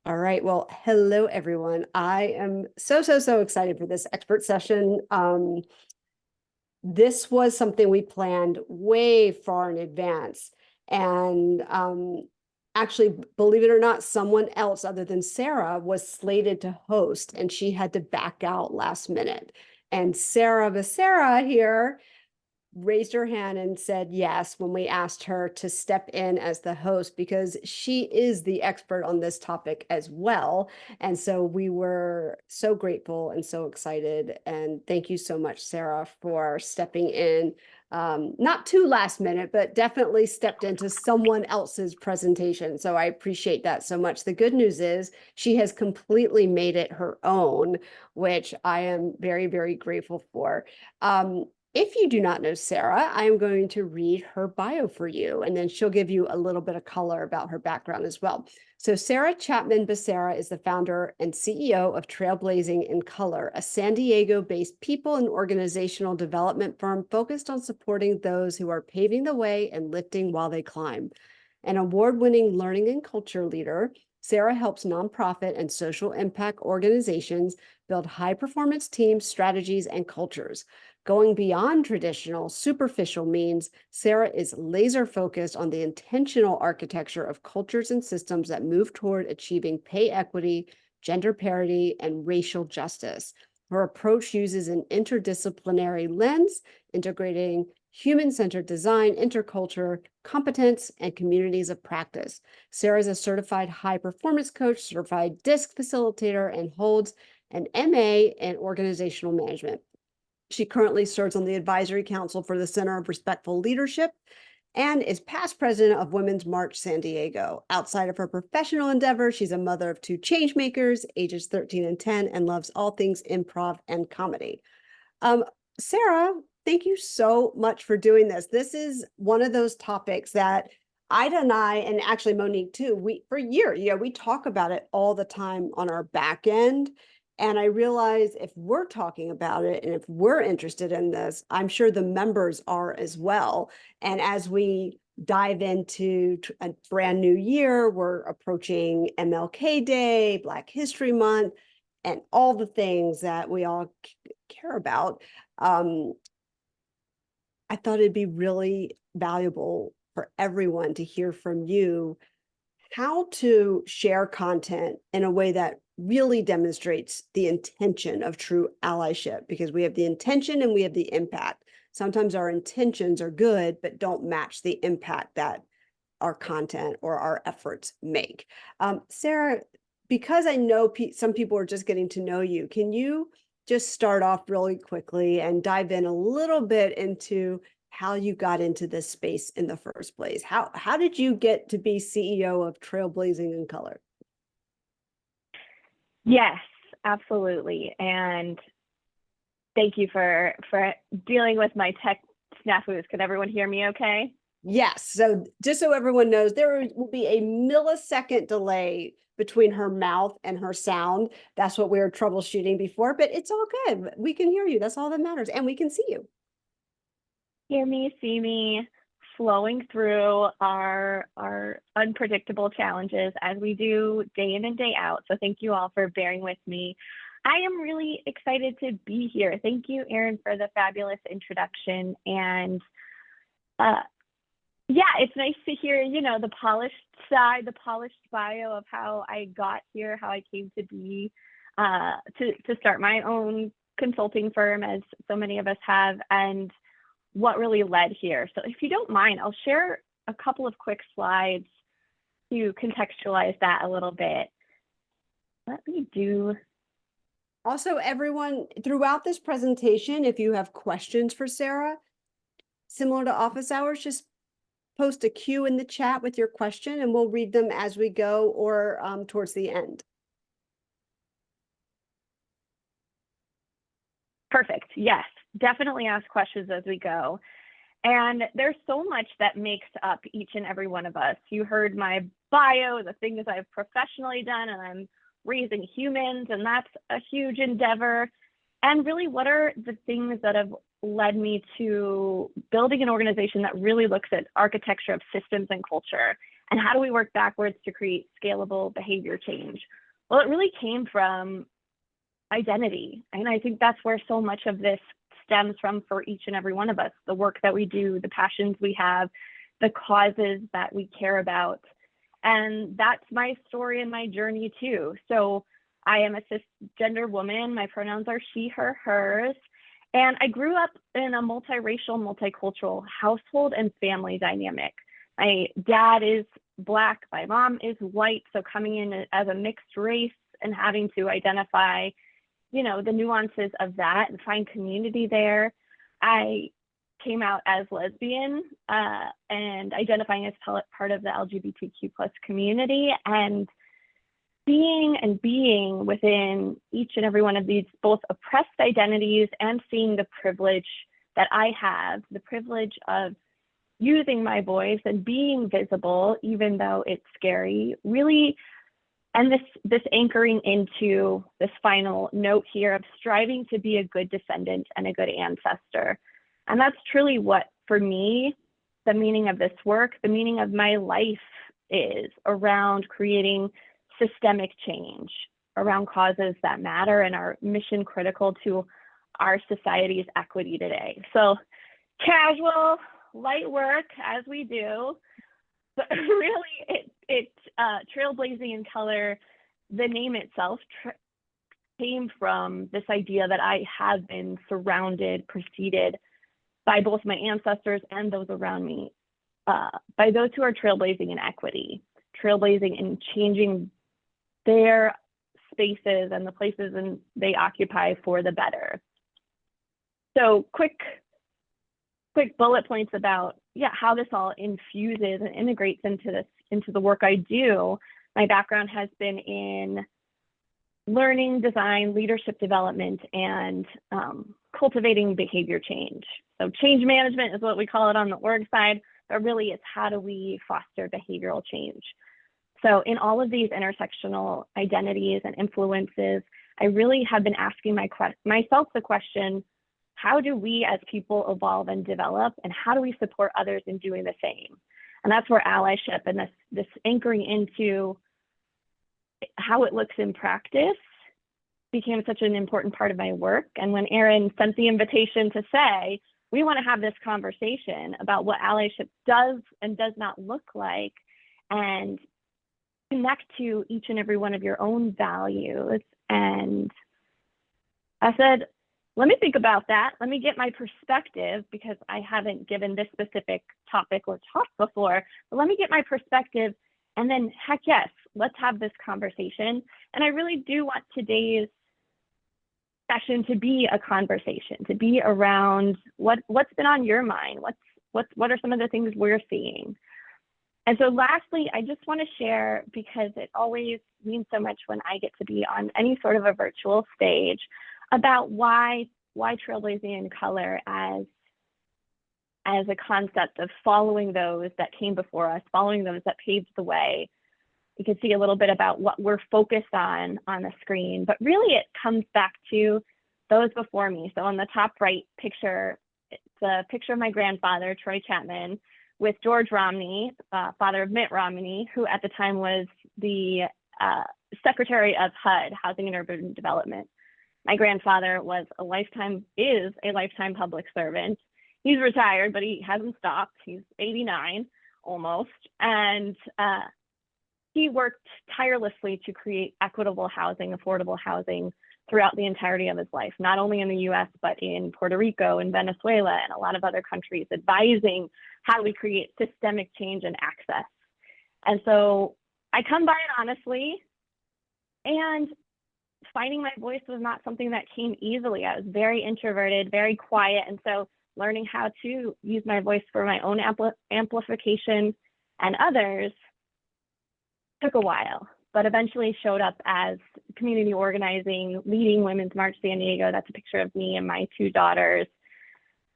All right. Well, hello, everyone. I am so excited for this expert session. This was something we planned way far in advance. And actually, believe it or not, someone else other than Sarah was slated to host, and she had to back out last minute. And Sarah Bacerra here raised her hand and said yes when we asked her to step in as the host because she is the expert on this topic as well. And so we were so grateful and so excited. And thank you so much, Sarah, for stepping in. Not too last minute, but definitely stepped into someone else's presentation. So I appreciate that so much. The good news is she has completely made it her own, which I am very grateful for. If you do not know Sarah, I am going to read her bio for you, and then she'll give you a little bit of color about her background as well. So Sarah Chapman Bacerra is the founder and CEO of Trailblazing in Color, a San Diego-based people and organizational development firm focused on supporting those who are paving the way and lifting while they climb. An award-winning learning and culture leader, Sarah helps nonprofit and social impact organizations build high-performance teams, strategies, and cultures. Going beyond traditional, superficial means, Sarah is laser focused on the intentional architecture of cultures and systems that move toward achieving pay equity, gender parity, and racial justice. Her approach uses an interdisciplinary lens, integrating human-centered design, interculture, competence, and communities of practice. Sarah is a certified high-performance coach, certified DISC facilitator, and holds an MA in organizational management. She currently serves on the advisory council for the Center of Respectful Leadership and is past president of Women's March San Diego. Outside of her professional endeavors, she's a mother of two changemakers, ages 13 and 10, and loves all things improv and comedy. Sarah, thank you so much for doing this. This is one of those topics that Ida and I, and actually Monique too, for years, we talk about it all the time on our back end. And I realize if we're talking about it and if we're interested in this, I'm sure the members are as well. And as we dive into a brand new year, we're approaching MLK Day, Black History Month, and all the things that we all care about. I thought it'd be really valuable for everyone to hear from you how to share content in a way that really demonstrates the intention of true allyship, because we have the intention and we have the impact. Sometimes our intentions are good, but don't match the impact that our content or our efforts make. Sarah, because I know some people are just getting to know you, can you just start off really quickly and dive in a little bit into how you got into this space in the first place? How did you get to be CEO of Trailblazing in Color? Yes, absolutely. And thank you for dealing with my tech snafus. Can everyone hear me okay? Yes. So just so everyone knows, there will be a millisecond delay between her mouth and her sound. That's what we were troubleshooting before, but it's all good. We can hear you. That's all that matters. And we can see you. Hear me, see me, flowing through our unpredictable challenges as we do day in and day out. So thank you all for bearing with me. I am really excited to be here. Thank you, Erin, for the fabulous introduction. And yeah, it's nice to hear, the polished side, the polished bio of how I got here, how I came to be, to start my own consulting firm, as so many of us have, and what really led here. So if you don't mind, I'll share a couple of quick slides to contextualize that a little bit. Let me do. Also, everyone, throughout this presentation, if you have questions for Sarah, similar to office hours, just post a Q in the chat with your question and we'll read them as we go or towards the end. Perfect. Yes, definitely ask questions as we go. And there's so much that makes up each and every one of us. You heard my bio, the things I've professionally done, and I'm raising humans, and that's a huge endeavor. And really, what are the things that have led me to building an organization that really looks at architecture of systems and culture And how do we work backwards to create scalable behavior change? Well, it really came from identity. And I think that's where so much of this stems from for each and every one of us, the work that we do, the passions we have, the causes that we care about. And that's my story and my journey too. So I am a cisgender woman. My pronouns are she, her, hers. And I grew up in a multiracial, multicultural household and family dynamic. My dad is Black, my mom is white. So coming in as a mixed race and having to identify, you know, the nuances of that and find community there. I came out as lesbian and identifying as part of the LGBTQ plus community, and being within each and every one of these both oppressed identities and seeing the privilege that I have, the privilege of using my voice and being visible, even though it's scary, really. And this anchoring into this final note here of striving to be a good descendant and a good ancestor. And that's truly what, for me, the meaning of this work, the meaning of my life is around creating systemic change, around causes that matter and are mission critical to our society's equity today. So casual, light work as we do, but really it Trailblazing in Color, the name itself came from this idea that I have been surrounded, preceded by both my ancestors and those around me, by those who are trailblazing in equity, trailblazing in changing their spaces and the places they occupy for the better. So quick bullet points about how this all infuses and integrates into the work I do. My background has been in learning, design, leadership development, and cultivating behavior change. So change management is what we call it on the org side, but really it's how do we foster behavioral change. So in all of these intersectional identities and influences, I really have been asking myself the question, how do we as people evolve and develop, and how do we support others in doing the same? And that's where allyship and this anchoring into how it looks in practice became such an important part of my work. And when Erin sent the invitation to say, we want to have this conversation about what allyship does and does not look like, and connect to each and every one of your own values. And I said, let me think about that. Let me get my perspective, because I haven't given this specific topic or talk before, but let me get my perspective. And then heck yes, let's have this conversation. And I really do want today's session to be a conversation, to be around what's been on your mind, what are some of the things we're seeing. And so lastly, I just want to share, because it always means so much when I get to be on any sort of a virtual stage, about why Trailblazing in Color as a concept of following those that came before us, following those that paved the way. You can see a little bit about what we're focused on the screen, but really it comes back to those before me. So on the top right picture, it's a picture of my grandfather, Troy Chapman, with George Romney, father of Mitt Romney, who at the time was the Secretary of HUD, Housing and Urban Development. My grandfather is a lifetime public servant. He's retired, but he hasn't stopped. He's 89 almost. And he worked tirelessly to create equitable housing, affordable housing throughout the entirety of his life, not only in the US, but in Puerto Rico and Venezuela and a lot of other countries, advising how do we create systemic change and access. And so I come by it honestly, and finding my voice was not something that came easily. I was very introverted, very quiet. And so learning how to use my voice for my own amplification and others took a while, but eventually showed up as community organizing, leading Women's March San Diego. That's a picture of me and my two daughters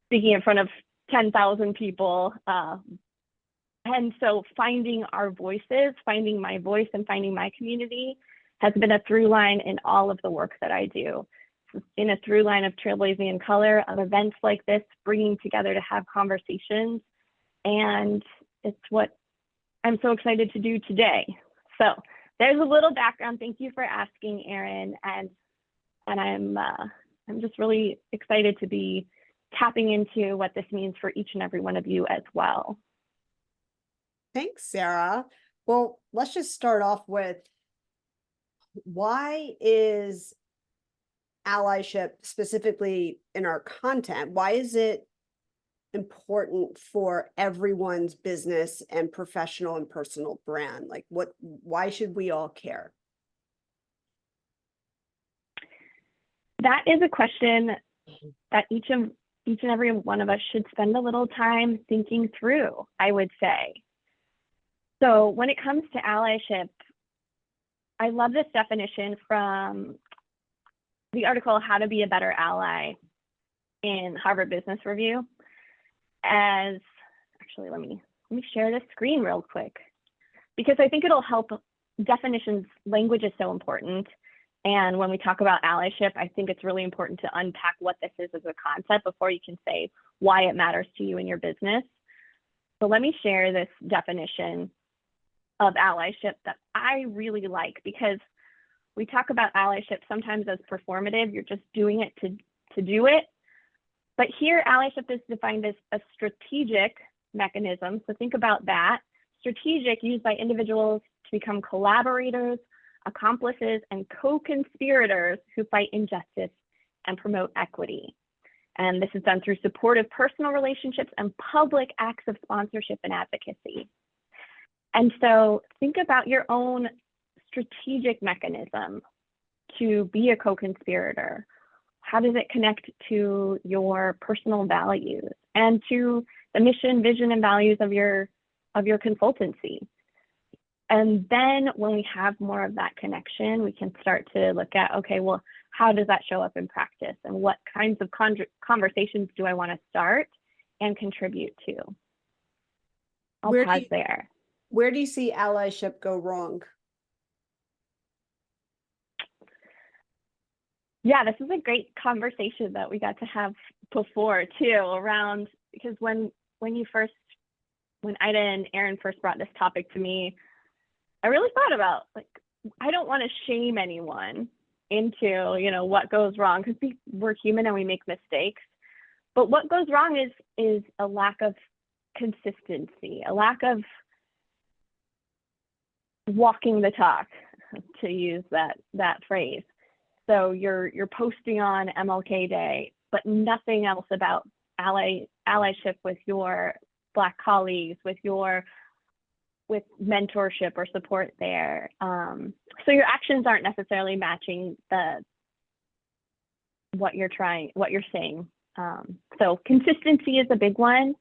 speaking in front of 10,000 people. And so finding our voices, finding my voice and finding my community has been a through line in all of the work that I do. In a through line of Trailblazing in Color, of events like this, bringing together to have conversations. And it's what I'm so excited to do today. So there's a little background. Thank you for asking, Erin, and I'm just really excited to be tapping into what this means for each and every one of you as well. Thanks, Sarah. Well, let's just start off with, why is allyship, specifically in our content, why is it important for everyone's business and professional and personal brand? Like, why should we all care? That is a question that each and every one of us should spend a little time thinking through, I would say. So when it comes to allyship, I love this definition from the article How to Be a Better Ally in Harvard Business Review. As actually, let me share this screen real quick, because I think it'll help. Definitions, language is so important. And when we talk about allyship, I think it's really important to unpack what this is as a concept before you can say why it matters to you in your business. So let me share this definition of allyship that I really like, because we talk about allyship sometimes as performative. You're just doing it to do it. But here, allyship is defined as a strategic mechanism. So think about that. Strategic, used by individuals to become collaborators, accomplices, and co-conspirators who fight injustice and promote equity. And this is done through supportive personal relationships and public acts of sponsorship and advocacy. And so think about your own strategic mechanism to be a co-conspirator. How does it connect to your personal values and to the mission, vision, and values of your consultancy? And then when we have more of that connection, we can start to look at, okay, well, how does that show up in practice? And what kinds of conversations do I want to start and contribute to? I'll pause there. Where do you see allyship go wrong? Yeah, this is a great conversation that we got to have before too, around, because when Ida and Erin first brought this topic to me, I really thought about, like, I don't want to shame anyone into, what goes wrong, because we're human and we make mistakes. But what goes wrong is a lack of consistency, a lack of walking the talk, to use that phrase. So you're posting on MLK Day, but nothing else about allyship with your Black colleagues, with mentorship or support there. So your actions aren't necessarily matching what you're saying. So consistency is a big one.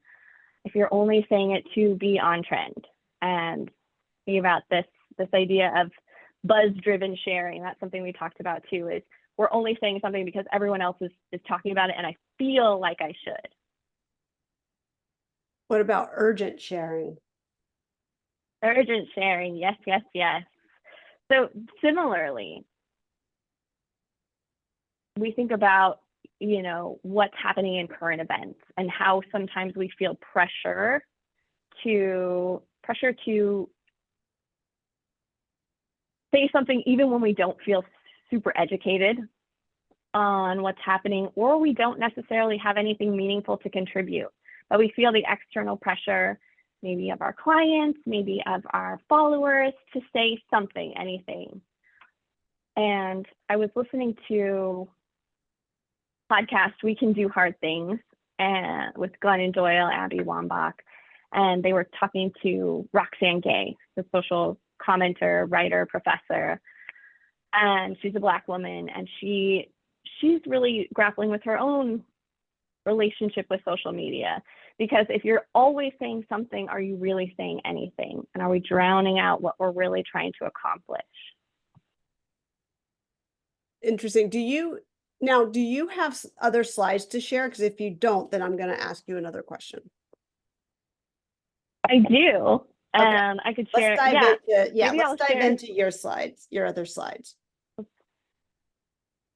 If you're only saying it to be on trend, and think about this idea of buzz-driven sharing. That's something we talked about too, is we're only saying something because everyone else is talking about it and I feel like I should. What about urgent sharing? Urgent sharing, yes, yes, yes. So similarly, we think about, what's happening in current events and how sometimes we feel pressure to say something even when we don't feel super educated on what's happening, or we don't necessarily have anything meaningful to contribute, but we feel the external pressure, maybe of our clients, maybe of our followers, to say something, anything. And I was listening to podcast We Can Do Hard Things with Glennon Doyle, Abby Wambach, and they were talking to Roxane Gay, the social commenter, writer, professor, and she's a Black woman, and she's really grappling with her own relationship with social media, because if you're always saying something, are you really saying anything? And are we drowning out what we're really trying to accomplish? Interesting. Do you have other slides to share? Because if you don't, then I'm going to ask you another question. I do. Okay. And I could share. Let's dive into your slides, your other slides.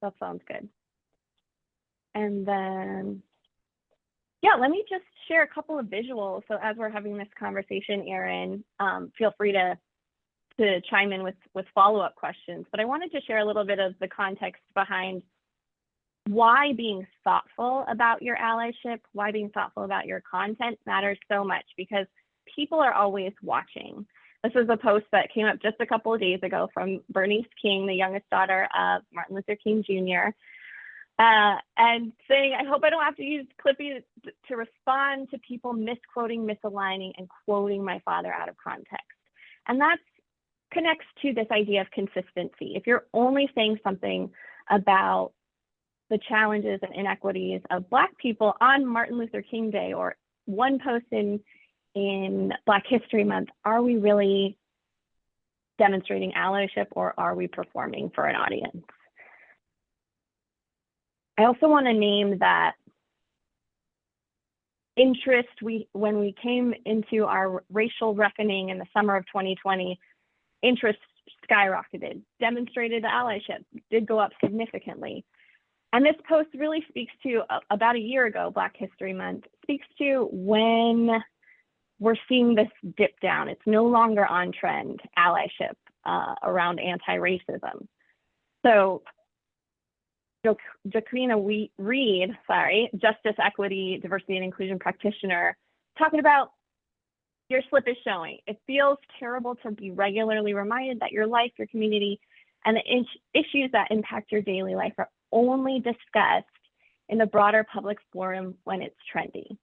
That sounds good. And then Yeah, let me just share a couple of visuals. So as we're having this conversation, Erin, feel free to chime in with follow-up questions. But I wanted to share a little bit of the context behind why being thoughtful about your allyship, why being thoughtful about your content matters so much, because people are always watching. This is a post that came up just a couple of days ago from Bernice King, the youngest daughter of Martin Luther King Jr., and saying, I hope I don't have to use Clippy to respond to people misquoting, misaligning, and quoting my father out of context. And that connects to this idea of consistency. If you're only saying something about the challenges and inequities of Black people on Martin Luther King Day or one post in Black History Month, are we really demonstrating allyship, or are we performing for an audience? I also want to name that interest, when we came into our racial reckoning in the summer of 2020, interest skyrocketed, demonstrated allyship did go up significantly. And this post really speaks to, about a year ago, Black History Month, speaks to when we're seeing this dip down. It's no longer on trend, allyship around anti-racism. So Jaquina Reed, Justice, Equity, Diversity, and Inclusion practitioner, talking about your slip is showing. It feels terrible to be regularly reminded that your life, your community, and the issues that impact your daily life are only discussed in the broader public forum when it's trendy.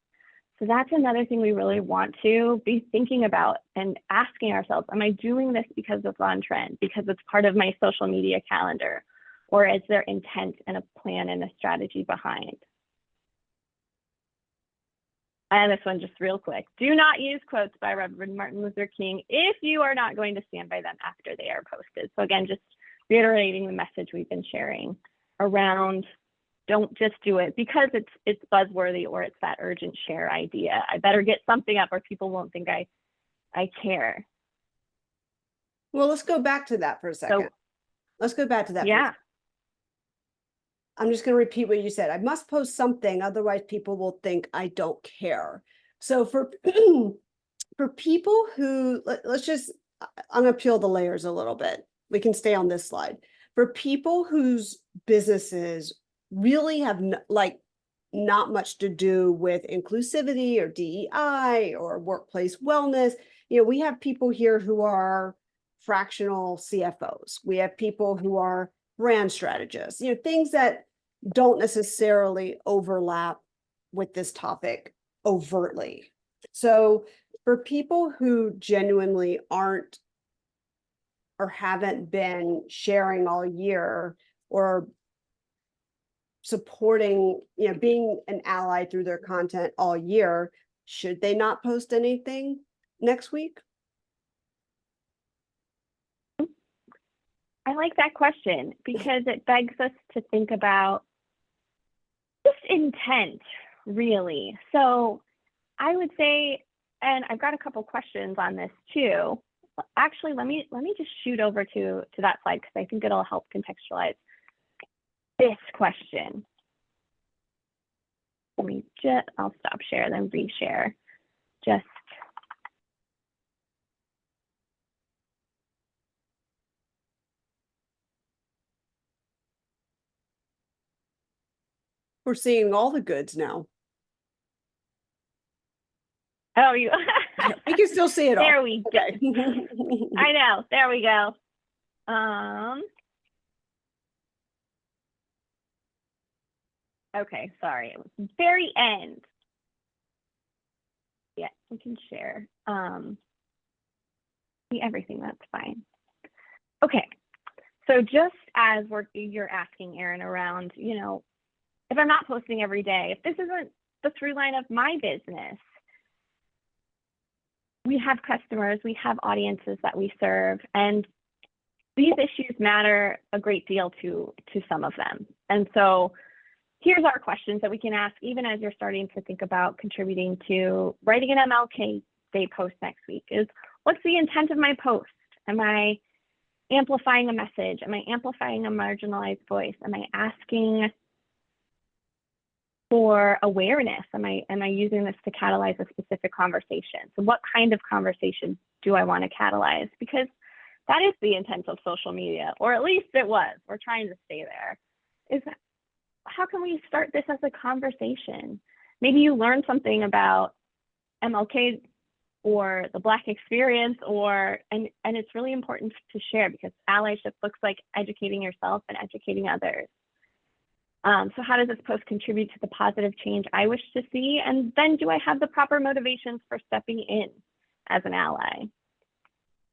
So that's another thing we really want to be thinking about and asking ourselves, am I doing this because it's on trend, because it's part of my social media calendar? Or is there intent and a plan and a strategy behind? And this one just real quick. Do not use quotes by Reverend Martin Luther King if you are not going to stand by them after they are posted. So again, just reiterating the message we've been sharing around, don't just do it because it's buzzworthy or it's that urgent share idea. I better get something up or people won't think I care. Well, let's go back to that for a second. So, let's go back to that. Yeah. I'm just going to repeat what you said. I must post something, otherwise people will think I don't care. So for for people who, let's just, I'm going to peel the layers a little bit. We can stay on this slide. For people whose businesses really have not much to do with inclusivity or DEI or workplace wellness, we have people here who are fractional CFOs. We have people who are brand strategists, things that don't necessarily overlap with this topic overtly. So for people who genuinely aren't or haven't been sharing all year or supporting, being an ally through their content all year, should they not post anything next week? I like that question because it begs us to think about just intent, really. So I would say, and I've got a couple questions on this too. Actually, let me just shoot over to that slide because I think it'll help contextualize this question. I'll stop share, then reshare. We're seeing all the goods now. Oh, you. We can still see it all. There we go. Okay. I know. There we go. Okay, sorry. It was very end. Yeah, we can share. See everything. That's fine. Okay. So just as you're asking, Erin, around, if I'm not posting every day, if this isn't the through line of my business, we have customers, we have audiences that we serve, and these issues matter a great deal to some of them. And so here's our questions that we can ask, even as you're starting to think about contributing to writing an MLK Day post next week, is what's the intent of my post? Am I amplifying a message? Am I amplifying a marginalized voice? Am I asking for awareness? Am I using this to catalyze a specific conversation? So what kind of conversation do I want to catalyze? Because that is the intent of social media, or at least it was. We're trying to stay there. Is how can we start this as a conversation? Maybe you learn something about MLK or the Black experience, and it's really important to share, because allyship looks like educating yourself and educating others. So how does this post contribute to the positive change I wish to see? And then do I have the proper motivations for stepping in as an ally?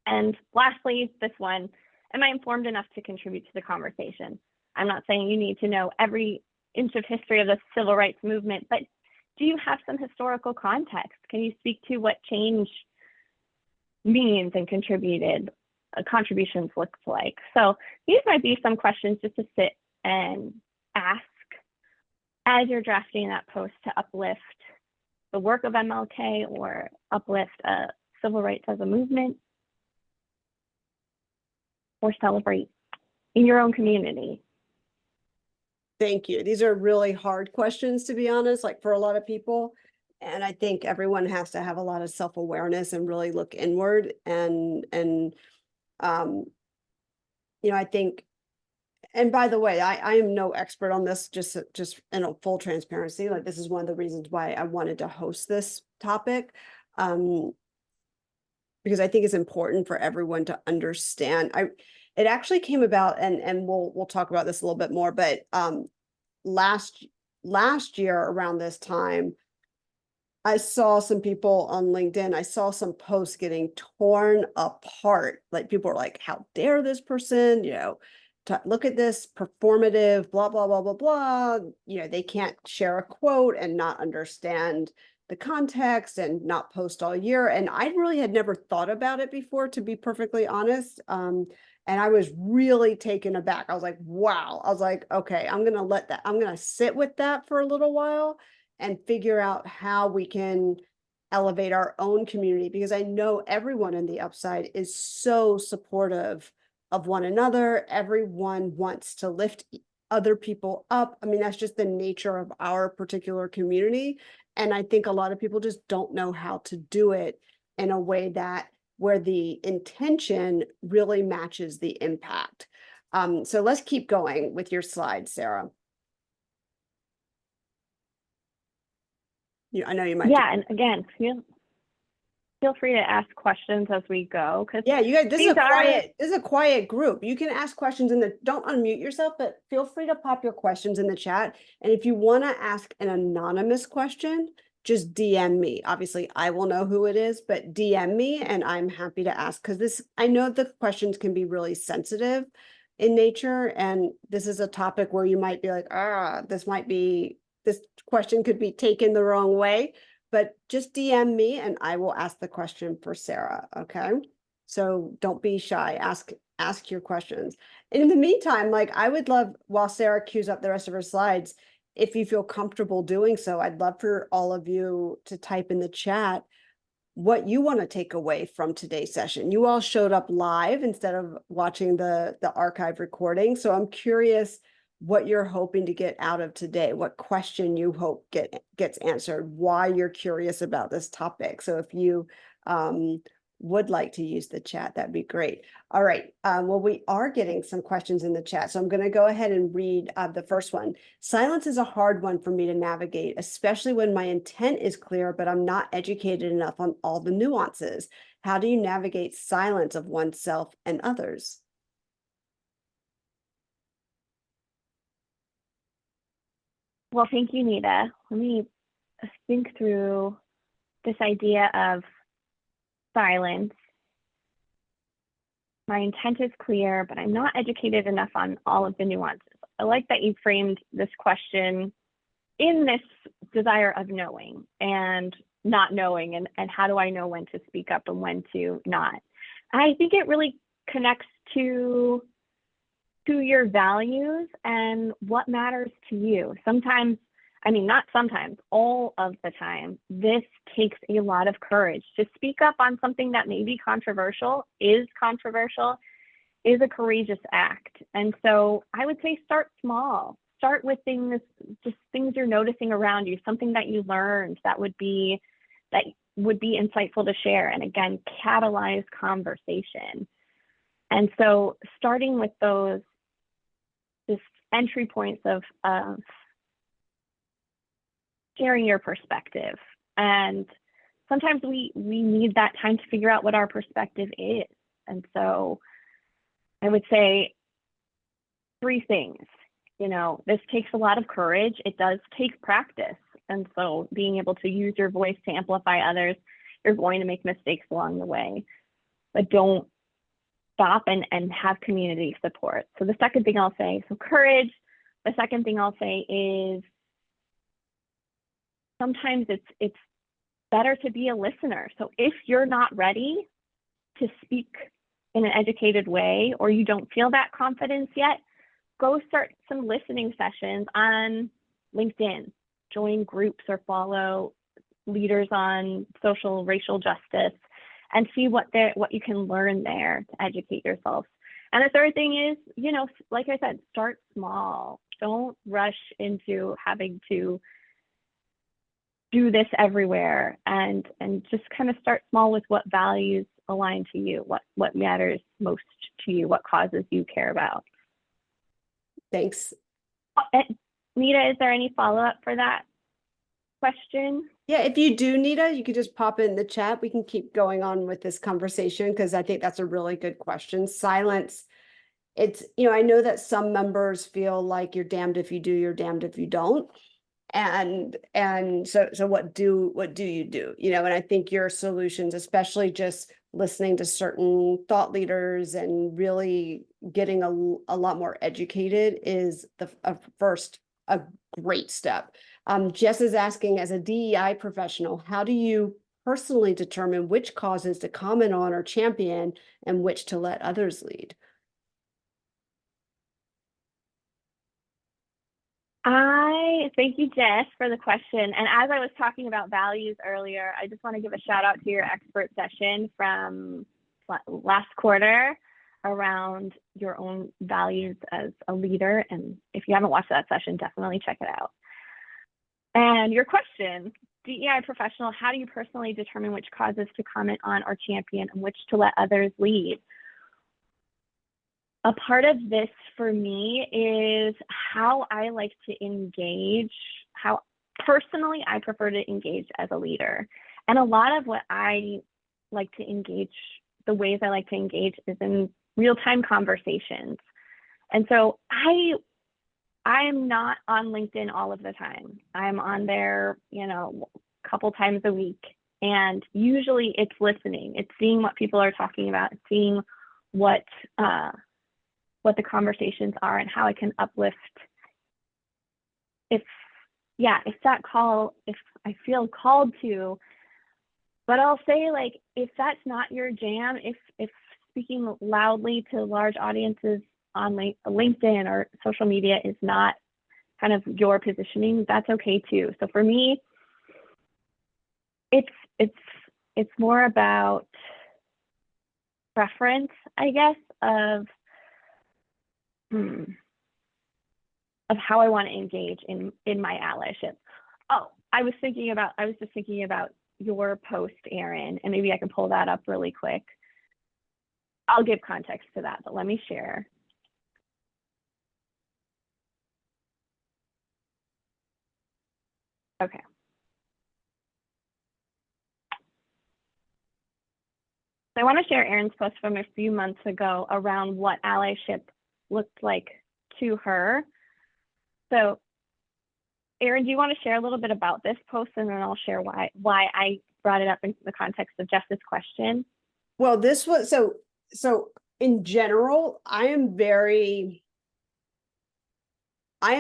And lastly, this one, am I informed enough to contribute to the conversation? I'm not saying you need to know every inch of history of the civil rights movement, but do you have some historical context? Can you speak to what change means and contributions looks like? So these might be some questions just to sit and ask as you're drafting that post to uplift the work of MLK or uplift civil rights as a movement, or celebrate in your own community. Thank you. These are really hard questions, to be honest, like for a lot of people. And I think everyone has to have a lot of self-awareness and really look inward. And I think, and by the way, I am no expert on this, just in full transparency. Like, this is one of the reasons why I wanted to host this topic. Because I think it's important for everyone to understand. It actually came about, and we'll talk about this a little bit more, but last year around this time, I saw some people on LinkedIn, I saw some posts getting torn apart. Like, people are like, how dare this person, look at this performative, blah, blah, blah, blah, blah. They can't share a quote and not understand the context and not post all year. And I really had never thought about it before, to be perfectly honest. And I was really taken aback. I was like, wow. I was like, okay, I'm going to sit with that for a little while and figure out how we can elevate our own community, because I know everyone in the Upside is so supportive of one another. Everyone wants to lift other people up. I mean, that's just the nature of our particular community. And I think a lot of people just don't know how to do it in a way where the intention really matches the impact. So let's keep going with your slides, Sarah. I know you might. Yeah, and again, feel free to ask questions as we go. Yeah, you guys, this is a quiet group. You can ask questions don't unmute yourself, but feel free to pop your questions in the chat. And if you want to ask an anonymous question, just DM me. Obviously, I will know who it is, but DM me and I'm happy to ask, because I know the questions can be really sensitive in nature. And this is a topic where you might be like, this question could be taken the wrong way, but just DM me and I will ask the question for Sarah. Okay. So don't be shy. Ask your questions. In the meantime, like, I would love, while Sarah cues up the rest of her slides, if you feel comfortable doing so, I'd love for all of you to type in the chat what you want to take away from today's session. You all showed up live instead of watching the archive recording. So I'm curious what you're hoping to get out of today, what question you hope gets answered, why you're curious about this topic. So if you would like to use the chat, that'd be great. All right. Well, we are getting some questions in the chat, so I'm going to go ahead and read the first one. Silence is a hard one for me to navigate, especially when my intent is clear, but I'm not educated enough on all the nuances. How do you navigate silence of oneself and others? Well, thank you, Nita. Let me think through this idea of silence. My intent is clear, but I'm not educated enough on all of the nuances. I like that you framed this question in this desire of knowing and not knowing, and how do I know when to speak up and when to not? I think it really connects to your values and what matters to you. Sometimes, I mean, not sometimes, all of the time, this takes a lot of courage to speak up on something that may be controversial, is a courageous act. And so I would say start small. start with things, just things you're noticing around you, something that you learned that would be insightful to share. And again, catalyze conversation. And so starting with those just entry points of sharing your perspective. And sometimes we need that time to figure out what our perspective is. And so I would say 3 things. You know, this takes a lot of courage. It does take practice. And so being able to use your voice to amplify others, you're going to make mistakes along the way, but don't stop and have community support. So the second thing I'll say, so courage. The second thing I'll say is sometimes it's better to be a listener. So if you're not ready to speak in an educated way, or you don't feel that confidence yet, go start some listening sessions on LinkedIn, join groups or follow leaders on social racial justice and see what you can learn there to educate yourself. And the third thing is, you know, like I said, start small. Don't rush into having to do this everywhere, and just kind of start small with what values align to you, what matters most to you, what causes you care about. Thanks. Nita, is there any follow-up for that question? Yeah, if you do, Nita, you could just pop it in the chat. We can keep going on with this conversation because I think that's a really good question. Silence. It's, you know, I know that some members feel like you're damned if you do, you're damned if you don't. And so what do you do? You know, and I think your solutions, especially just listening to certain thought leaders and really getting a lot more educated is a great step. Jess is asking, as a DEI professional, how do you personally determine which causes to comment on or champion and which to let others lead? Thank you, Jess, for the question. And as I was talking about values earlier, I just want to give a shout out to your expert session from last quarter around your own values as a leader. And if you haven't watched that session, definitely check it out. And your question, DEI professional, how do you personally determine which causes to comment on or champion and which to let others lead? A part of this for me is how I like to engage, how personally I prefer to engage as a leader. And a lot of what I like to engage, the ways I like to engage is in real-time conversations. And so I am not on LinkedIn all of the time. I'm on there, you know, a couple times a week. And usually it's listening, it's seeing what people are talking about, seeing what the conversations are and how I can uplift. If I feel called to, but I'll say, like, if that's not your jam, if speaking loudly to large audiences on LinkedIn or social media is not kind of your positioning, that's okay too. So for me, it's more about preference, I guess, of how I want to engage in my allyship. Oh, I was just thinking about your post, Erin, and maybe I can pull that up really quick. I'll give context to that, but let me share. Okay. So I want to share Erin's post from a few months ago around what allyship looked like to her. So Erin, do you want to share a little bit about this post, and then I'll share why I brought it up in the context of Jess's question? Well, this was so in general, I am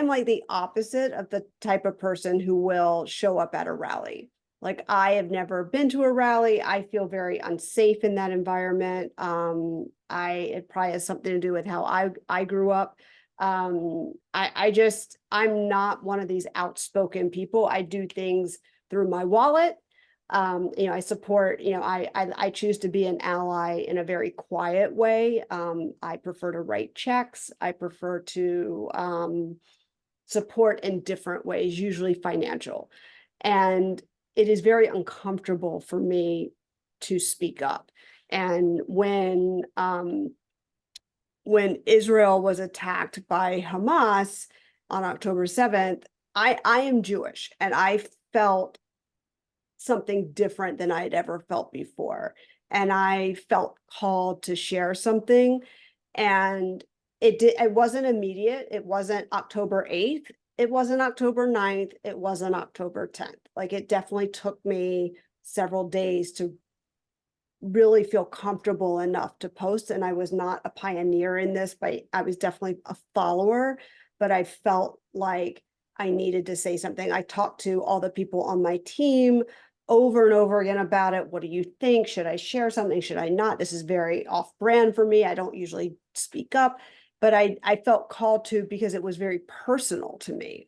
like the opposite of the type of person who will show up at a rally. Like, I have never been to a rally. I feel very unsafe in that environment. It probably has something to do with how I grew up. I'm not one of these outspoken people. I do things through my wallet. You know, I support, you know, I choose to be an ally in a very quiet way. I prefer to write checks. I prefer to, support in different ways, usually financial. And it is very uncomfortable for me to speak up. And when Israel was attacked by Hamas on October 7th, I am Jewish, and I felt something different than I had ever felt before. And I felt called to share something. And it wasn't immediate. It wasn't October 8th. It wasn't October 9th. It wasn't October 10th. Like, it definitely took me several days to really feel comfortable enough to post. And I was not a pioneer in this, but I was definitely a follower, but I felt like I needed to say something. I talked to all the people on my team over and over again about it. What do you think? Should I share something? Should I not? This is very off brand for me. I don't usually speak up, but I felt called to, because it was very personal to me.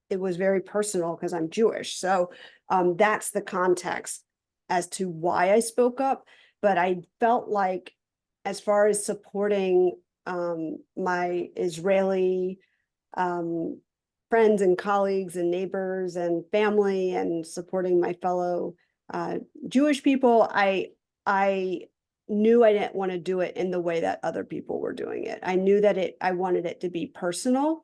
It was very personal because I'm Jewish. So that's the context as to why I spoke up. But I felt like, as far as supporting my Israeli friends and colleagues and neighbors and family, and supporting my fellow Jewish people, I knew I didn't want to do it in the way that other people were doing it. I knew that I wanted it to be personal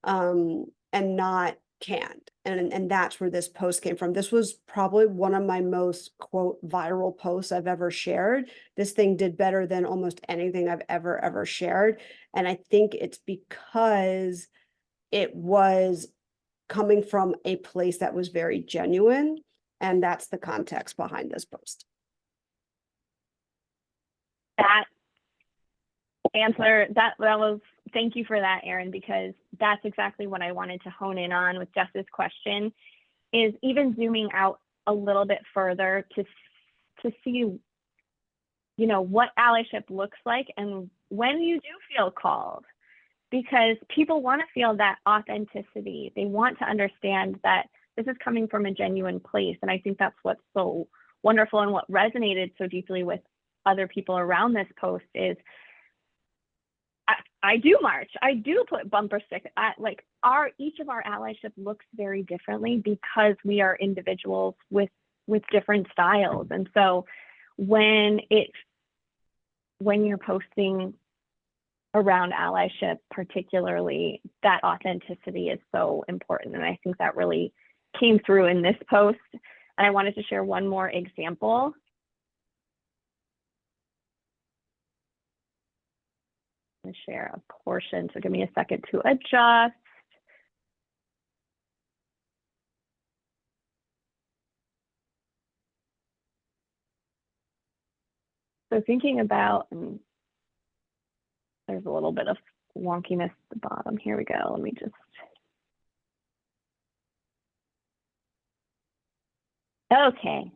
and not canned. And that's where this post came from. This was probably one of my most, quote, viral posts I've ever shared. This thing did better than almost anything I've ever shared. And I think it's because it was coming from a place that was very genuine. And that's the context behind this post. That answer, that was, thank you for that, Erin, because that's exactly what I wanted to hone in on with Jess's question, is even zooming out a little bit further to see, you know, what allyship looks like and when you do feel called, because people want to feel that authenticity. They want to understand that this is coming from a genuine place. And I think that's what's so wonderful, and what resonated so deeply with other people around this post is, I do march. I do put bumper stickers. Like, each of our allyship looks very differently because we are individuals with different styles. And so when you're posting around allyship, particularly, that authenticity is so important. And I think that really came through in this post. And I wanted to share one more example. Share a portion, so give me a second to adjust. So thinking about, there's a little bit of wonkiness at the bottom. Here we go. Let me just. Okay.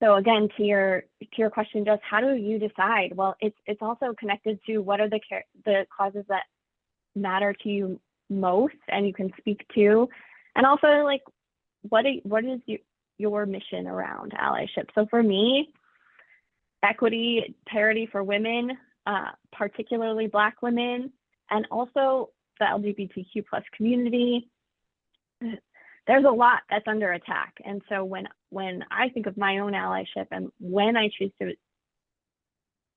So again, to your question, just how do you decide? Well, it's also connected to what are the causes that matter to you most and you can speak to, and also, like, what is your mission around allyship? So for me, equity, parity for women, particularly Black women, and also the LGBTQ plus community. There's a lot that's under attack. And so when I think of my own allyship and when I choose to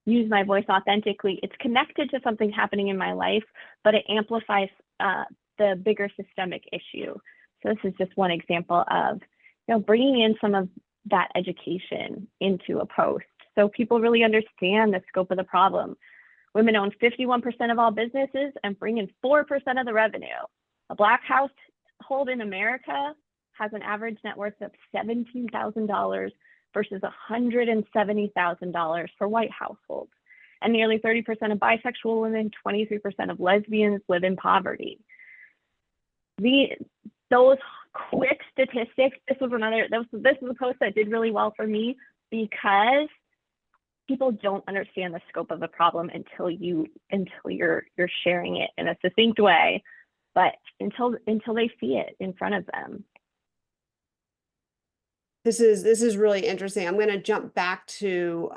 use my voice authentically, it's connected to something happening in my life, but it amplifies the bigger systemic issue. So this is just one example of, you know, bringing in some of that education into a post so people really understand the scope of the problem. Women own 51% of all businesses and bring in 4% of the revenue. A Black household in America has an average net worth of $17,000 versus $170,000 for white households. And nearly 30% of bisexual women, 23% of lesbians live in poverty. Those quick statistics, this is a post that did really well for me because people don't understand the scope of the problem until you're sharing it in a succinct way, but until they see it in front of them. This is really interesting. I'm going to jump back to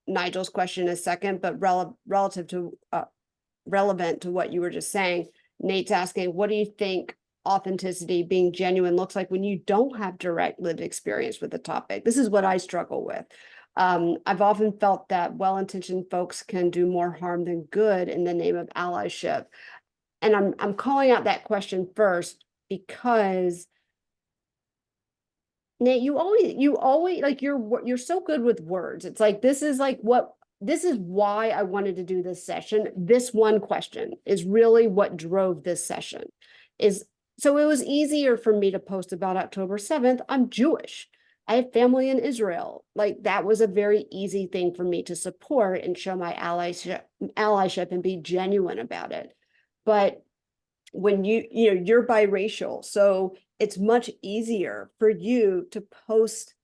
Nigel's question in a second, but relevant to what you were just saying. Nate's asking, what do you think authenticity, being genuine, looks like when you don't have direct lived experience with the topic? This is what I struggle with. I've often felt that well-intentioned folks can do more harm than good in the name of allyship. And I'm calling out that question first because Nate, you always like you're so good with words. It's like this is why I wanted to do this session. This one question is really what drove this session. So it was easier for me to post about October 7th. I'm Jewish. I have family in Israel. Like that was a very easy thing for me to support and show my allyship and be genuine about it. But when you're biracial, so it's much easier for you to post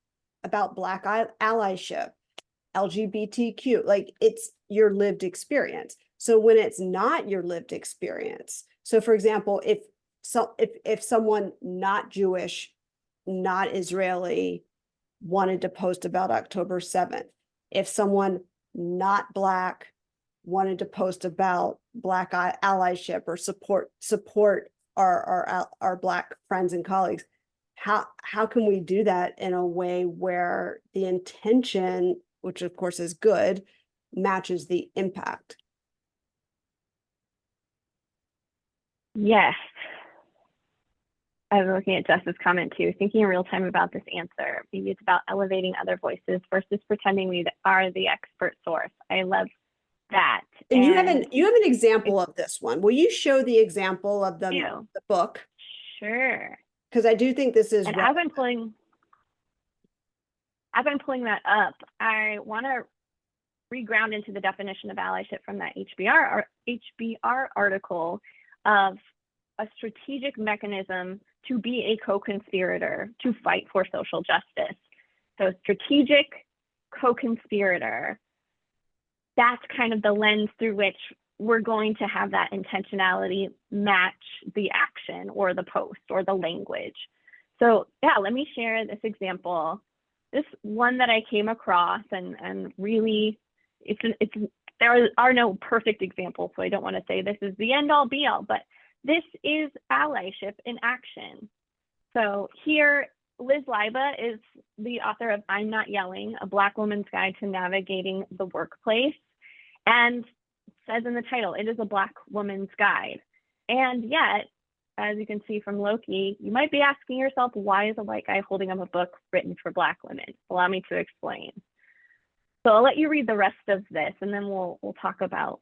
about Black allyship, LGBTQ, like it's your lived experience. So when it's not your lived experience, so for example, if someone not Jewish, not Israeli wanted to post about October 7th, if someone not Black wanted to post about Black allyship or support our Black friends and colleagues, how can we do that in a way where the intention, which of course is good, matches the impact? Yes. I was looking at Jess's comment too, thinking in real time about this answer. Maybe it's about elevating other voices versus pretending we are the expert source. I love that. And you have an example of this one. Will you show the example of the book? Sure. Because I do think this is. And as I'm pulling that up, I want to reground into the definition of allyship from that HBR article of a strategic mechanism to be a co-conspirator to fight for social justice. So strategic co-conspirator, that's kind of the lens through which we're going to have that intentionality match the action or the post or the language. So yeah, let me share this example. This one that I came across and really, there are no perfect examples, so I don't want to say this is the end all be all, but this is allyship in action. So here, Liz Leiba is the author of I'm Not Yelling, A Black Woman's Guide to Navigating the Workplace. And says in the title, it is a Black woman's guide. And yet, as you can see from Loki, you might be asking yourself, why is a white guy holding up a book written for Black women? Allow me to explain. So I'll let you read the rest of this, and then we'll talk about,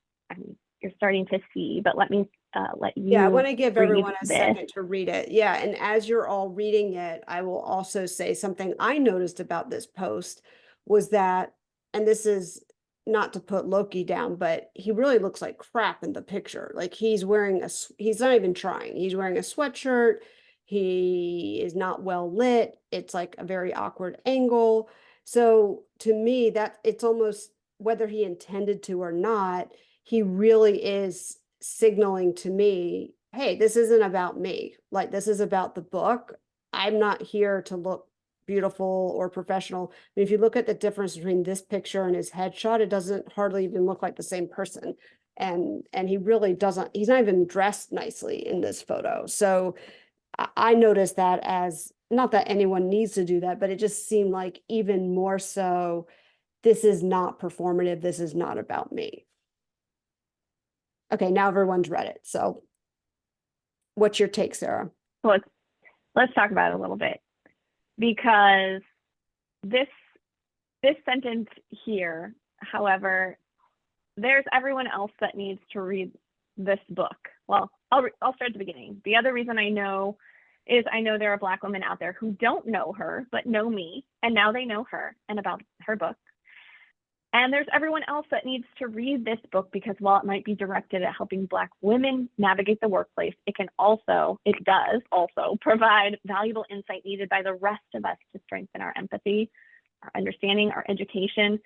you're starting to see, but let me let you. Yeah, I want to give everyone a second to read it. Yeah, and as you're all reading it, I will also say something I noticed about this post was that, and this is not to put Loki down, but he really looks like crap in the picture. Like he's not even trying. He's wearing a sweatshirt. He is not well lit. It's like a very awkward angle. So to me, that it's almost, whether he intended to or not, he really is signaling to me, hey, this isn't about me. Like this is about the book. I'm not here to look beautiful or professional. I mean, if you look at the difference between this picture and his headshot, it doesn't hardly even look like the same person. And he really doesn't, he's not even dressed nicely in this photo. So I noticed that as, not that anyone needs to do that, but it just seemed like even more so, this is not performative. This is not about me. Okay, now everyone's read it. So what's your take, Sarah? Well, let's talk about it a little bit, because this sentence here, however, there's everyone else that needs to read this book. Well, I'll start at the beginning. The other reason I know is I know there are Black women out there who don't know her, but know me, and now they know her and about her book. And there's everyone else that needs to read this book, because while it might be directed at helping Black women navigate the workplace, it does also provide valuable insight needed by the rest of us to strengthen our empathy, our understanding, our education.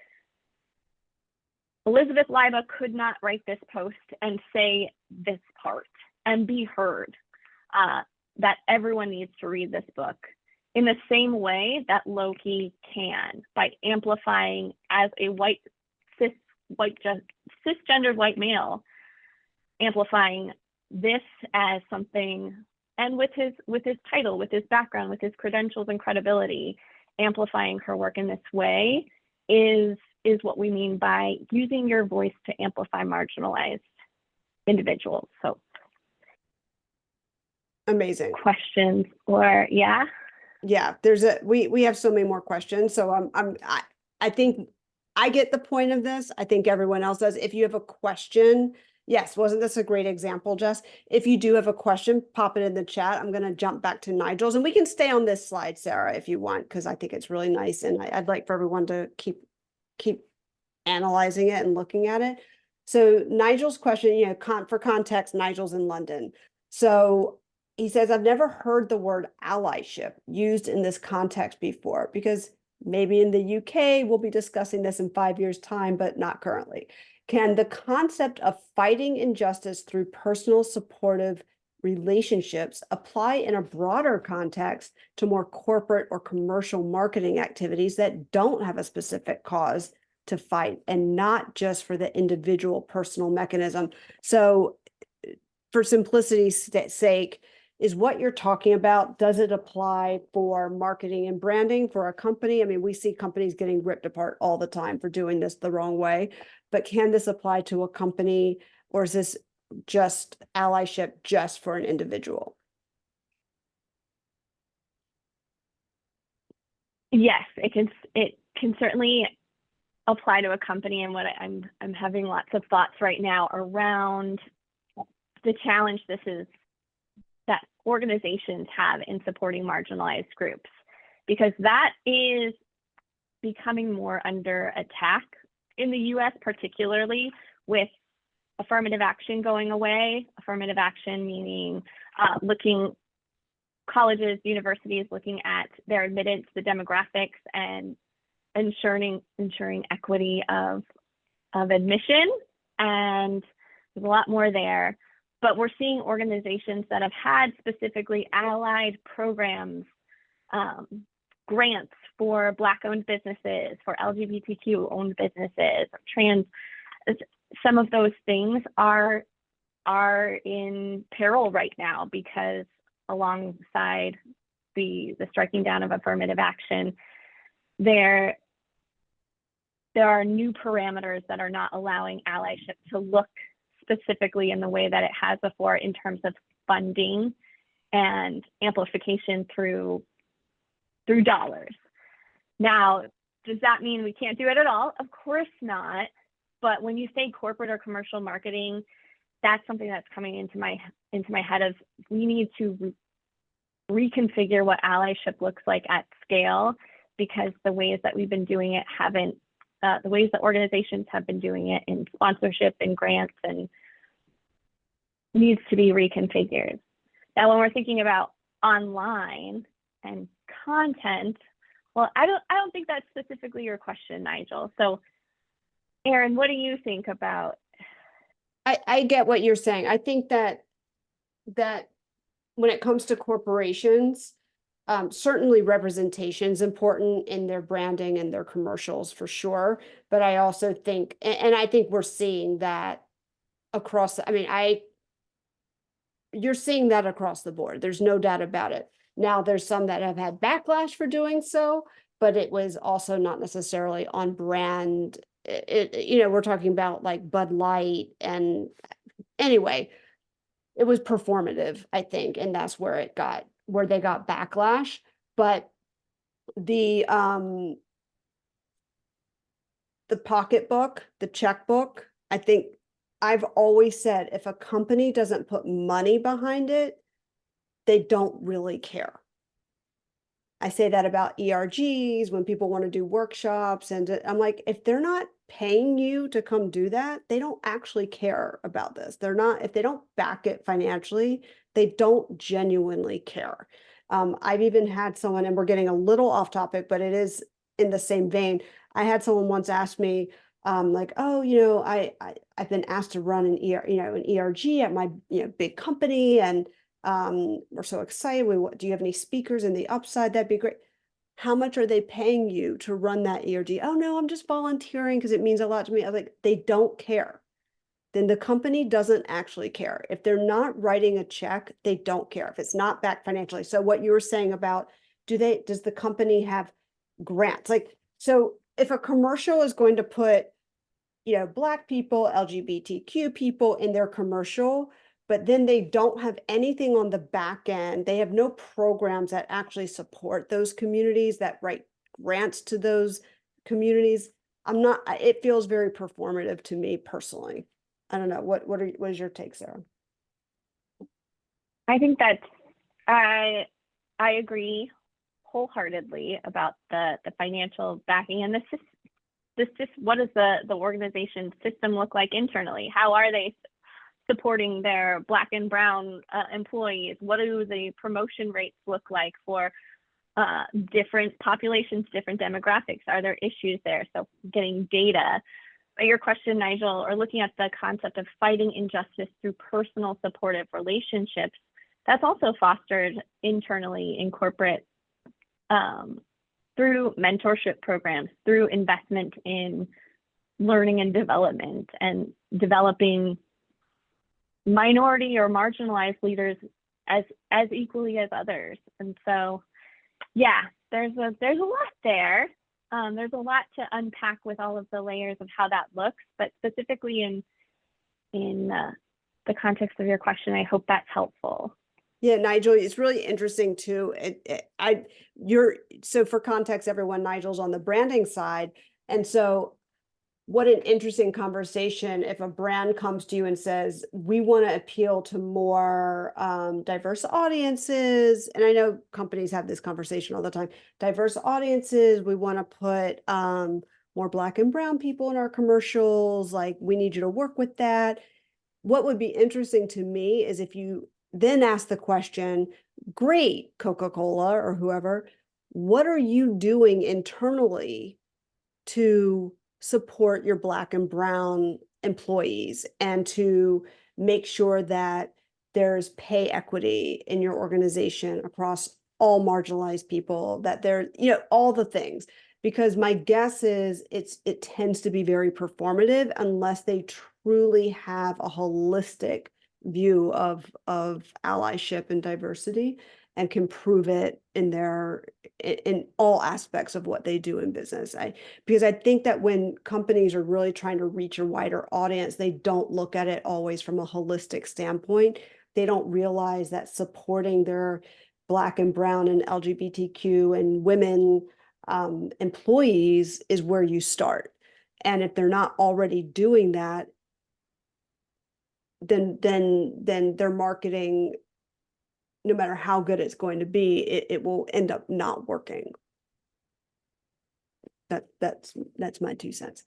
Elizabeth Leiba could not write this post and say this part and be heard, that everyone needs to read this book in the same way that Loki can, by amplifying as a cisgendered white male, amplifying this as something, and with his title, with his background, with his credentials and credibility, amplifying her work in this way is what we mean by using your voice to amplify marginalized individuals. So Amazing. questions or yeah? Yeah, we have so many more questions. So I think I get the point of this. I think everyone else does. If you have a question, yes, wasn't this a great example, Jess? If you do have a question, pop it in the chat. I'm going to jump back to Nigel's, and we can stay on this slide, Sarah, if you want, because I think it's really nice, and I'd like for everyone to keep analyzing it and looking at it. So Nigel's question, you know, for context, Nigel's in London. So he says, I've never heard the word allyship used in this context before, because maybe in the UK, we'll be discussing this in 5 years' time, but not currently. Can the concept of fighting injustice through personal supportive relationships apply in a broader context to more corporate or commercial marketing activities that don't have a specific cause to fight, and not just for the individual personal mechanism? So for simplicity's sake, is what you're talking about, does it apply for marketing and branding for a company? I mean, we see companies getting ripped apart all the time for doing this the wrong way, but can this apply to a company, or is this just allyship just for an individual? Yes, it can certainly apply to a company, and what I'm having lots of thoughts right now around the challenge this is that organizations have in supporting marginalized groups, because that is becoming more under attack in the US, particularly with affirmative action going away. Affirmative action meaning colleges, universities looking at their admittance, the demographics, and ensuring equity of admission. And there's a lot more there. But we're seeing organizations that have had specifically allied programs, grants for Black-owned businesses, for LGBTQ-owned businesses, trans. Some of those things are in peril right now, because alongside the striking down of affirmative action, there are new parameters that are not allowing allyship to look specifically in the way that it has before, in terms of funding and amplification through dollars. Now, does that mean we can't do it at all? Of course not. But when you say corporate or commercial marketing, that's something that's coming into my head of, we need to reconfigure what allyship looks like at scale, because the ways that we've been doing it haven't, the ways that organizations have been doing it in sponsorship and grants and needs to be reconfigured. Now, when we're thinking about online and content, well, I don't think that's specifically your question, Nigel. So, Erin, what do you think about? I get what you're saying. I think that when it comes to corporations, certainly representation is important in their branding and their commercials for sure. But I also think, and I think we're seeing that across, you're seeing that across the board. There's no doubt about it. Now, there's some that have had backlash for doing so, but it was also not necessarily on brand. We're talking about like Bud Light, and anyway, it was performative, I think, and that's where they got backlash. But the pocketbook, the checkbook, I think I've always said, if a company doesn't put money behind it, they don't really care. I say that about ERGs when people want to do workshops, and I'm like, if they're not paying you to come do that, they don't actually care about this. If they don't back it financially, they don't genuinely care. I've even had someone, and we're getting a little off topic, but it is in the same vein. I had someone once ask me, like, oh, I've been asked to run an ERG at my big company, and we're so excited. Do you have any speakers in the upside? That'd be great. How much are they paying you to run that ERG? Oh no, I'm just volunteering because it means a lot to me. I was like, they don't care. then the company doesn't actually care. If they're not writing a check, they don't care if it's not backed financially. So what you were saying about, does the company have grants? Like, so if a commercial is going to put, Black people, LGBTQ people in their commercial, but then they don't have anything on the back end. They have no programs that actually support those communities, that write grants to those communities. It feels very performative to me personally. I don't know. What is your take, Sarah? I think that I agree wholeheartedly about the financial backing and what does the organization system look like internally? How are they supporting their Black and Brown employees? What do the promotion rates look like for different populations, different demographics? Are there issues there? So getting data. Your question, Nigel, or looking at the concept of fighting injustice through personal supportive relationships, that's also fostered internally in corporate through mentorship programs, through investment in learning and development, and developing minority or marginalized leaders as equally as others. And so, yeah, there's a lot there. There's a lot to unpack with all of the layers of how that looks, but specifically in the context of your question, I hope that's helpful. Yeah, Nigel, it's really interesting too. So for context, everyone, Nigel's on the branding side. And so what an interesting conversation if a brand comes to you and says, we want to appeal to more diverse audiences. And I know companies have this conversation all the time. Diverse audiences, we want to put more Black and Brown people in our commercials. Like, we need you to work with that. What would be interesting to me is if you then ask the question, great, Coca-Cola or whoever, what are you doing internally to support your Black and Brown employees and to make sure that there's pay equity in your organization across all marginalized people, that there, all the things? Because my guess is it tends to be very performative unless they truly have a holistic view of allyship and diversity and can prove it in all aspects of what they do in business. Because I think that when companies are really trying to reach a wider audience, they don't look at it always from a holistic standpoint. They don't realize that supporting their Black and Brown and LGBTQ and women employees is where you start. And if they're not already doing that, then their marketing, no matter how good it's going to be, it will end up not working. That's my 2 cents.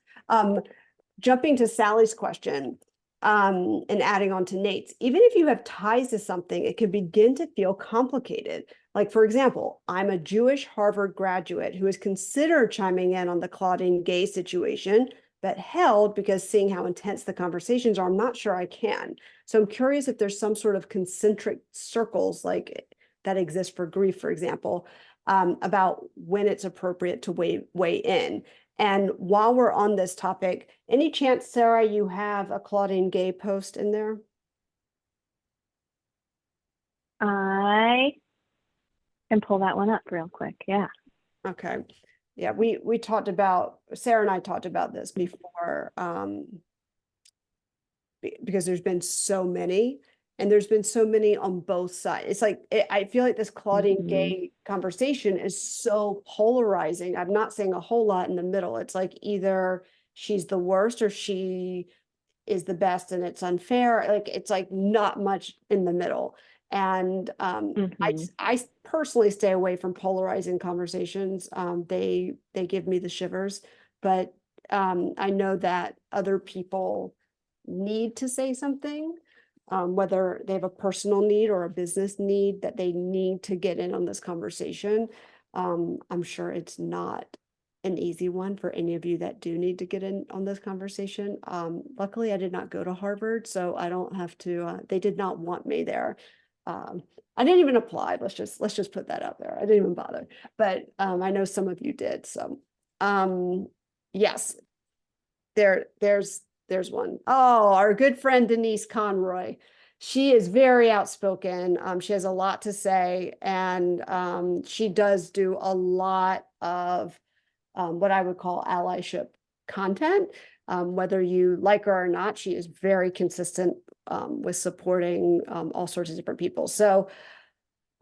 Jumping to Sally's question, and adding on to Nate's, even if you have ties to something, it can begin to feel complicated. Like, for example, I'm a Jewish Harvard graduate who is considered chiming in on the Claudine Gay situation, but held, because seeing how intense the conversations are, I'm not sure I can. So I'm curious if there's some sort of concentric circles like that exist for grief, for example, about when it's appropriate to weigh in. And while we're on this topic, any chance, Sarah, you have a Claudine Gay post in there? I can pull that one up real quick. Yeah. Okay. Yeah, we talked about, Sarah and I talked about this before, because there's been so many, and there's been so many on both sides. It's like, I feel like this Claudine Gay conversation is so polarizing. I'm not saying a whole lot in the middle. It's like either she's the worst or she is the best and it's unfair. Like, it's like not much in the middle. And I personally stay away from polarizing conversations. They give me the shivers, but I know that other people need to say something, whether they have a personal need or a business need, that they need to get in on this conversation. I'm sure it's not an easy one for any of you that do need to get in on this conversation. Luckily, I did not go to Harvard, so I don't have to, they did not want me there. I didn't even apply. Let's just put that out there. I didn't even bother, but I know some of you did. So yes, there's there's one. Oh, our good friend Denise Conroy. She is very outspoken. She has a lot to say, and she does do a lot of what I would call allyship content. Whether you like her or not, she is very consistent with supporting all sorts of different people. So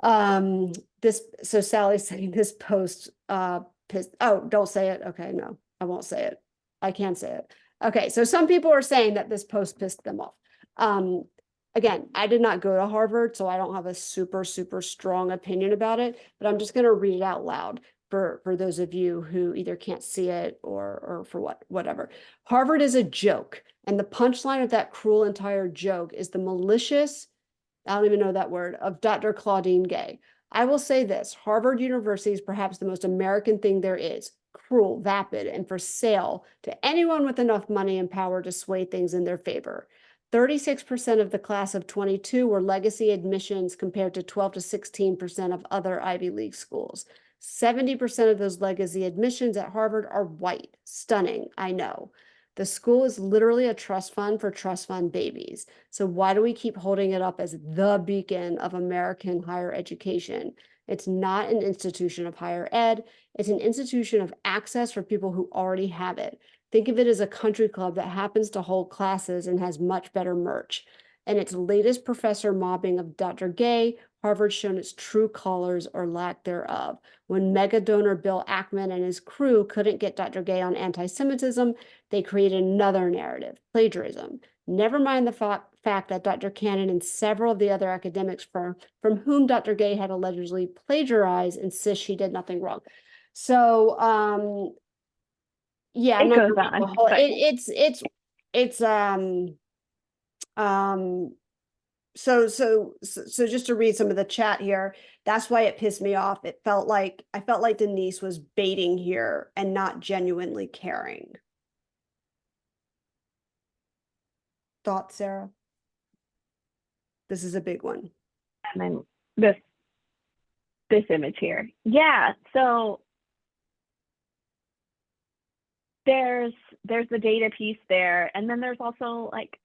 so Sally's saying this post pissed, oh, don't say it. Okay, no, I won't say it. I can't say it. Okay, so some people are saying that this post pissed them off. Again, I did not go to Harvard, so I don't have a super strong opinion about it, but I'm just going to read it out loud for those of you who either can't see it or for whatever. Harvard is a joke, and the punchline of that cruel entire joke is the malicious, I don't even know that word, of Dr. Claudine Gay. I will say this, Harvard University is perhaps the most American thing there is, cruel, vapid, and for sale to anyone with enough money and power to sway things in their favor. 36% of the class of 22 were legacy admissions compared to 12 to 16% of other Ivy League schools. 70% of those legacy admissions at Harvard are white. Stunning, I know. The school is literally a trust fund for trust fund babies. So why do we keep holding it up as the beacon of American higher education? It's not an institution of higher ed. It's an institution of access for people who already have it. Think of it as a country club that happens to hold classes and has much better merch. And its latest professor mobbing of Dr. Gay, Harvard's shown its true colors or lack thereof. When mega donor Bill Ackman and his crew couldn't get Dr. Gay on anti-Semitism, they created another narrative, plagiarism. Never mind the fact that Dr. Cannon and several of the other academics from whom Dr. Gay had allegedly plagiarized insist she did nothing wrong. So, yeah, I'm It not goes gonna read the on, whole, but it's so just to read some of the chat here, that's why it pissed me off. I felt like Denise was baiting here and not genuinely caring. Thoughts, Sarah? This is a big one. and then this image here. Yeah, so there's the data piece there, and then there's also like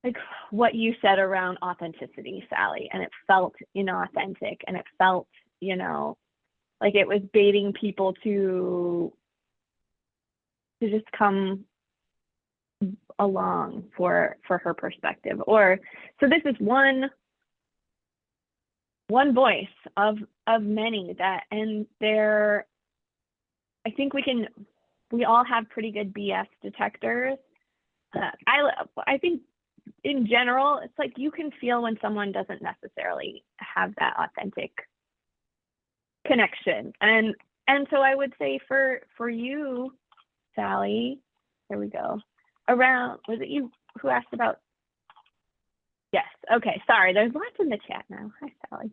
like what you said around authenticity, Sally, and it felt inauthentic, and it felt like it was baiting people to just come along for her perspective. Or so this is one voice of many that, and there, I think we all have pretty good BS detectors. I think in general, it's like you can feel when someone doesn't necessarily have that authentic connection. And so I would say for you, Sally, there we go. Around, was it you who asked about? Yes. Okay. Sorry. There's lots in the chat now. Hi, Sally.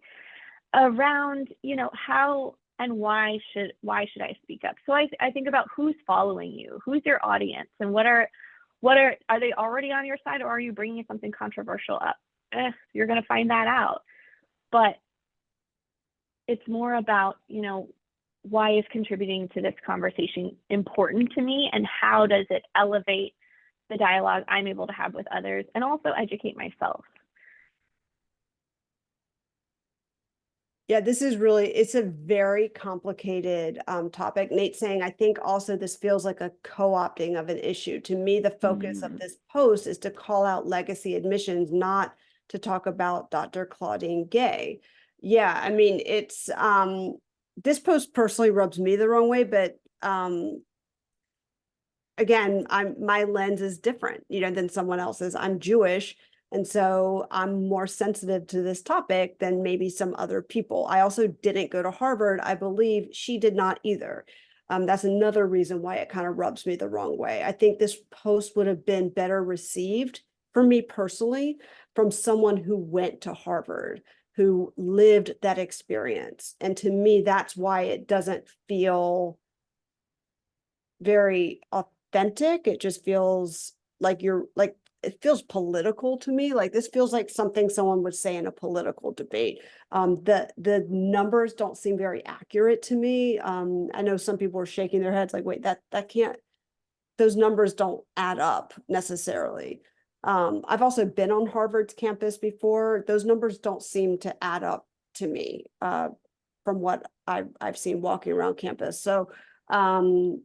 Around, how and why should I speak up? So I think about who's following you, who's your audience, and what are they already on your side, or are you bringing something controversial up? You're going to find that out. But it's more about, why is contributing to this conversation important to me, and how does it elevate the dialogue I'm able to have with others, and also educate myself. Yeah, this is really, it's a very complicated topic. Nate's saying, I think also this feels like a co-opting of an issue. To me, the focus of this post is to call out legacy admissions, not to talk about Dr. Claudine Gay. Yeah, I mean, it's, this post personally rubs me the wrong way, but again, my lens is different, than someone else's. I'm Jewish, and so I'm more sensitive to this topic than maybe some other people. I also didn't go to Harvard. I believe she did not either. That's another reason why it kind of rubs me the wrong way. I think this post would have been better received for me personally from someone who went to Harvard, who lived that experience. And to me, that's why it doesn't feel very authentic. It just feels like it feels political to me. Like this feels like something someone would say in a political debate. The numbers don't seem very accurate to me. I know some people are shaking their heads like, wait, that can't, those numbers don't add up necessarily. I've also been on Harvard's campus before. Those numbers don't seem to add up to me, from what I've seen walking around campus. So, and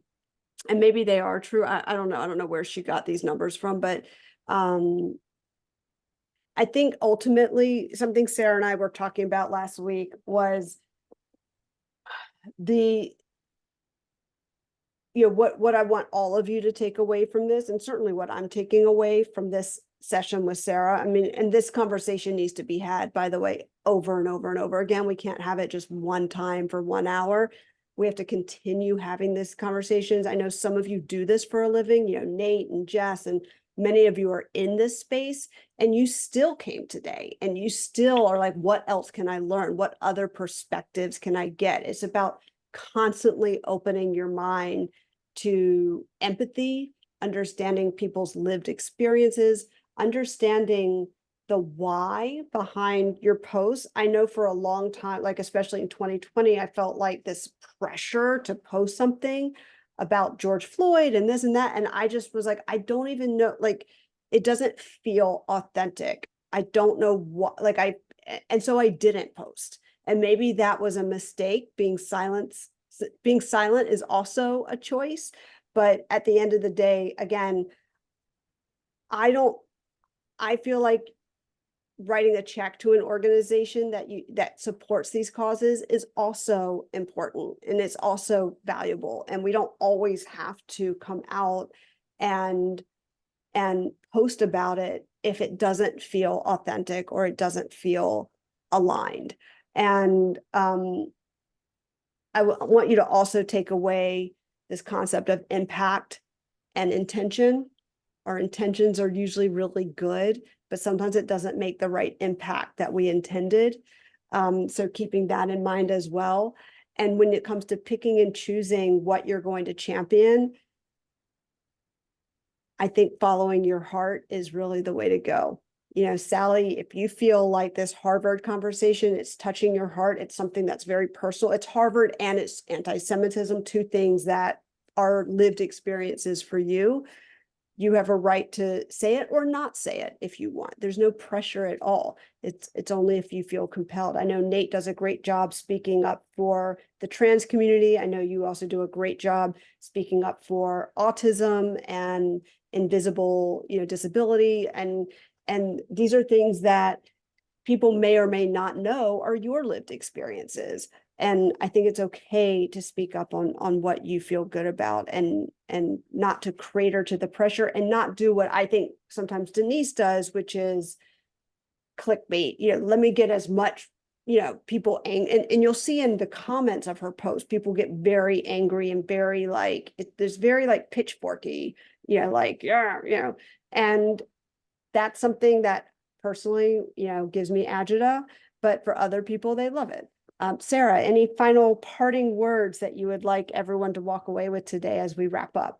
maybe they are true. I don't know. I don't know where she got these numbers from, but I think ultimately something Sarah and I were talking about last week was what I want all of you to take away from this, and certainly what I'm taking away from this session with Sarah. I mean, and this conversation needs to be had, by the way, over and over and over again. We can't have it just one time for 1 hour. We have to continue having these conversations. I know some of you do this for a living, Nate and Jess, and many of you are in this space, and you still came today and you still are like, what else can I learn? What other perspectives can I get? It's about constantly opening your mind to empathy, understanding people's lived experiences, understanding the why behind your posts. I know for a long time, like especially in 2020, I felt like this pressure to post something about George Floyd and this and that. And I just was like, I don't even know, like, it doesn't feel authentic. I don't know what, and so I didn't post. And maybe that was a mistake. Being silent is also a choice. But at the end of the day, again, I feel like writing a check to an organization that supports these causes is also important, and it's also valuable. And we don't always have to come out and post about it if it doesn't feel authentic or it doesn't feel aligned. And I want you to also take away this concept of impact and intention. Our intentions are usually really good, but sometimes it doesn't make the right impact that we intended. So keeping that in mind as well. And when it comes to picking and choosing what you're going to champion, I think following your heart is really the way to go. Sally, if you feel like this Harvard conversation, it's touching your heart, it's something that's very personal. It's Harvard and it's anti-Semitism, two things that are lived experiences for you. You have a right to say it or not say it if you want. There's no pressure at all. It's only if you feel compelled. I know Nate does a great job speaking up for the trans community. I know you also do a great job speaking up for autism and invisible, disability. And these are things that people may or may not know are your lived experiences. And I think it's okay to speak up on what you feel good about, and not to crater to the pressure, and not do what I think sometimes Denise does, which is clickbait. Let me get as much, people and you'll see in the comments of her post, people get very angry and very there's very pitchforky, and that's something that personally, gives me agita, but for other people, they love it. Sarah, any final parting words that you would like everyone to walk away with today as we wrap up?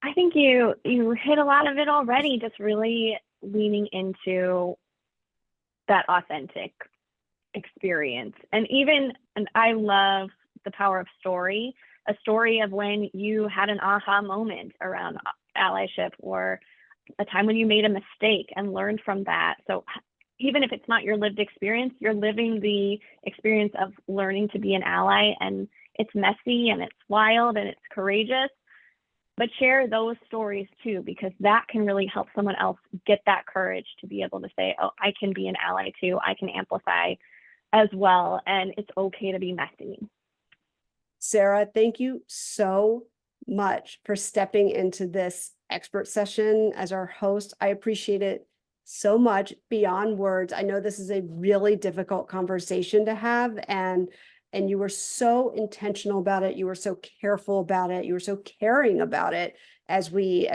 I think you hit a lot of it already, just really leaning into that authentic experience. And I love the power of story, a story of when you had an aha moment around allyship, or a time when you made a mistake and learned from that. So even if it's not your lived experience, you're living the experience of learning to be an ally, and it's messy and it's wild and it's courageous, but share those stories too, because that can really help someone else get that courage to be able to say, oh, I can be an ally too. I can amplify as well. And it's okay to be messy. Sarah, thank you so much for stepping into this expert session as our host. I appreciate it so much beyond words. I know this is a really difficult conversation to have, and you were so intentional about it. You were so careful about it. You were so caring about it as we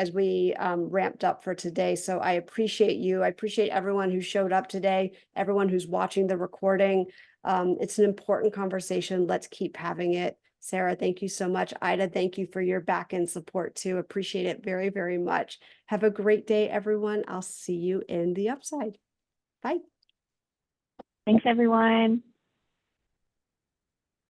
ramped up for today. So I appreciate you. I appreciate everyone who showed up today, everyone who's watching the recording. It's an important conversation. Let's keep having it. Sarah, thank you so much. Ida, thank you for your back end support too. Appreciate it very, very much. Have a great day, everyone. I'll see you in the upside. Bye. Thanks, everyone.